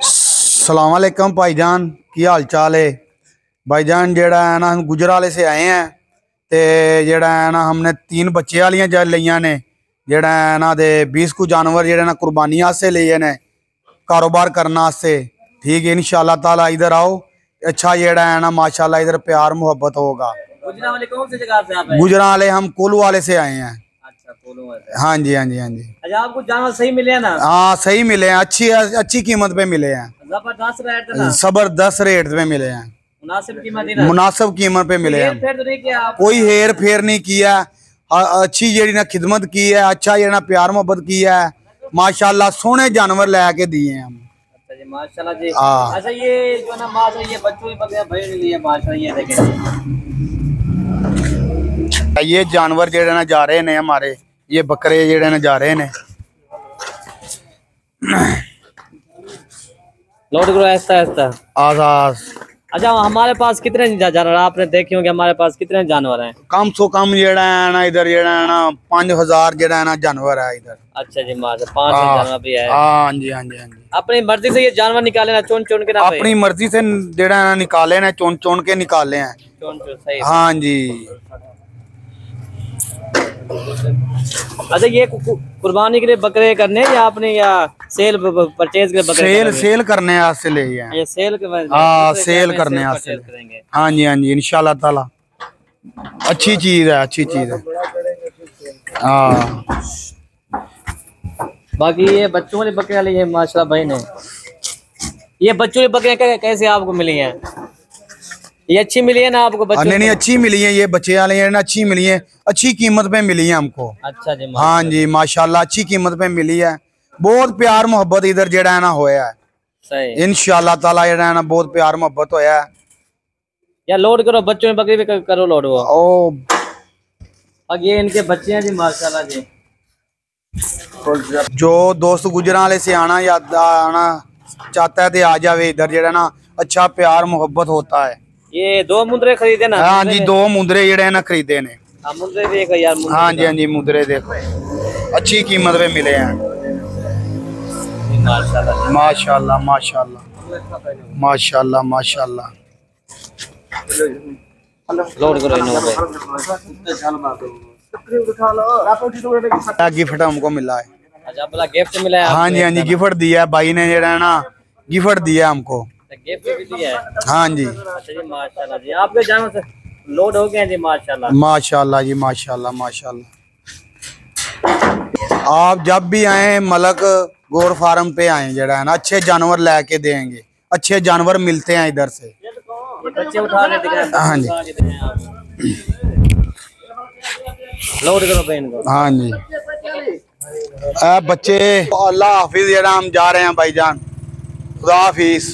सलाम अलैकुम भाईजान, की हाल चाल है भाईजान। जेड़ा है ना हम गुजराले से आए हैं ते जेड़ा है ना हमने 3 बच्चे वालियां लिया ने। जेड़ा है ना दे 20 को जानवर जेड़ा ना कुर्बानी आस्ते लिए ने, कारोबार करना आस्ते। ठीक है, इंशाल्लाह ताला इधर आओ। अच्छा जेड़ा है ना माशाल्लाह इधर प्यार मोहब्बत होगा। गुजरावाले कौन सी जगह से आप आए? गुजराले हम कुल वाले से आए हैं। अच्छा, कोलो वाले। हाँ जी, हाँ जी, हाँ जी। अच्छा, आपको जानवर सही मिले हैं ना? हाँ सही मिले हैं, अच्छी अच्छी कीमत पे मिले हैं। जबरदस्त रेट है ना? जबरदस्त रेट पे मिले हैं, मुनासिब कीमत ही ना? मुनासिब कीमत पे मिले हैं। फेर तो नहीं किया आपने? कोई हेर फेर नहीं किया। अच्छी जेड़ी ना खिदमत की है, अच्छा जेड़ा प्यार मोहब्बत किया है। माशाल्लाह सोने जानवर लेके दिए हैं हम। अच्छा जी, माशाल्लाह जी। अच्छा, ये जो ना माशाल्लाह ये बच्चों की बकरियां भेड़ लिए माशाल्लाह, ये देखें। ये जानवर जेड़े ना जा रहे ने हमारे, ये बकरे जेड़े ना जा रहे ने। लोड करो ऐसा ऐसा। आजाद। अच्छा, हमारे पास कितने जानवर आपने देखे होंगे? हमारे पास कितने जानवर हैं? कम सो कम जेड़ा है ना इधर जेड़ा है ना 5000 जेड़ा है ना जानवर है इधर। अच्छा जी, माशाल्लाह 5 जानवर भी है। हाँ जी, हाँ जी, हाँ जी। अपनी मर्जी से ये जानवर निकाले ना, चुन चुन के ना? अपनी मर्जी से जेड़ा है ना निकाले ना, चुन चुन के निकाले हैं। चुन चुन, सही। हाँ जी। अच्छा, ये कुर्बानी के लिए बकरे करने या आपने या सेल परचेज के लिए बकरे? सेल करने वास्ते ले हैं। ये सेल के? हाँ सेल करने वास्ते। हाँ जी, हाँ जी, इंशाल्लाह ताला अच्छी चीज है, अच्छी चीज है। हाँ बाकी ये बच्चों वाली बकरियां ली है माशाल्लाह भाई ने। ये बच्चों की बकरियां कैसे आपको मिली हैं? ये अच्छी मिली है ना आपको? बच्चों नहीं अच्छी मिली है, ये बच्चे वाले हैं ना अच्छी मिली है, अच्छी कीमत पे मिली है हमको। अच्छा जी, हाँ जी माशाल्लाह अच्छी कीमत पे मिली है। बहुत प्यार मोहब्बत इधर जेड़ा है ना होया है। सही, इंशाल्लाह ताला जेड़ा है ना बहुत प्यार मोहब्बत होया है। या लोड करो बच्चों में बकरी भी करो लोड। वो ओ अब ये इनके बच्चे हैं जी माशाल्लाह जी। जो दोस्त गुजराले से आना या आना चाहता है तो आ जावे इधर, जेड़ा ना अच्छा प्यार मोहब्बत होता है। ये 2 मुंदरे खरीदे ना? हाँ जी, 2 मुंदरे जेड़े ना खरीदे ने। मुंदरे देखो यार, हाँ जी, हाँ जी, मुंदरे देखो अच्छी कीमत पे मिले हैं। माशाल्लाह माशाल्लाह माशाल्लाह माशाल्लाह माशाल्लाह। लोड करो इन्हों पे। गिफ्ट हमको मिला है। अच्छा, भला गिफ्ट मिला है? हाँ जी, हाँ जी, गिफ्ट दिया है भाई ने, जेड़ा है ना गिफ्ट दिया हमको। गिफ्ट भी दिया है? हाँ जी। अच्छा जी, माशाल्लाह जी। आपके जानवर से लोड हो गए जी माशाल्लाह। माशाल्लाह जी, माशाल्लाह माशाल्लाह। आप जब भी आए मलक गोर फार्म पे आए, जेड़ा है ना अच्छे जानवर लेके देंगे, अच्छे जानवर मिलते हैं इधर से। बच्चे उठा के दिखाएं। हाँ जी, लोड करो पे इनको। हाँ जी। बच्चे अल्लाह हाफिज, जेड़ा हम जा रहे हैं भाईजान, खुदा हाफिज।